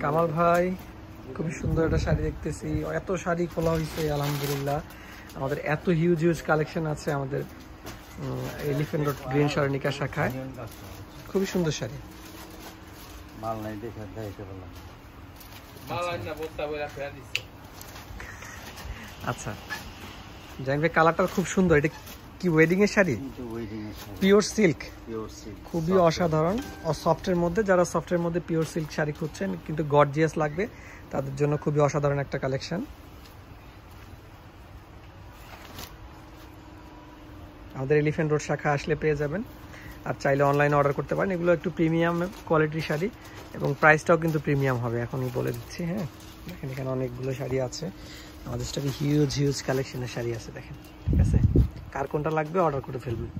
কামাল ভাই খুবই সুন্দর একটা শাড়ি দেখতেছি, এত শাড়ি খোলা হয়েছে আলহামদুলিল্লাহ। আমাদের এত হিউজ হিউজ কালেকশন আছে আমাদের এলিফ্যান্ট রোড গ্রিন স্বর্ণিকা শাখায়। খুবই সুন্দর শাড়ি। আচ্ছা জানি ভাই, কালারটা খুব সুন্দর। এটা কি ওয়েডিং এর শাড়ি? পিওর সিল্ক, খুবই অসাধারণ। সফটের মধ্যে, যারা সফটের মধ্যে পিওর সিল্ক শাড়ি খুঁজছেন কিন্তু গর্জিয়াস লাগবে, তাদের জন্য খুবই অসাধারণ একটা কালেকশন। আমাদের এলিফ্যান্ট রোড শাখা আসলে পেয়ে যাবেন, আর চাইলে অনলাইনে অর্ডার করতে পারেন। এগুলো একটু প্রিমিয়াম কোয়ালিটির শাড়ি এবং প্রাইসটাও কিন্তু প্রিমিয়াম হবে, এখনই বলে দিচ্ছি। হ্যাঁ দেখেন এখানে অনেকগুলো শাড়ি আছে আমাদের স্টকে, হিউজ হিউজ কালেকশনের শাড়ি আছে দেখেন। ঠিক আছে, কার কোনটা লাগবে অর্ডার করে ফেলবেন।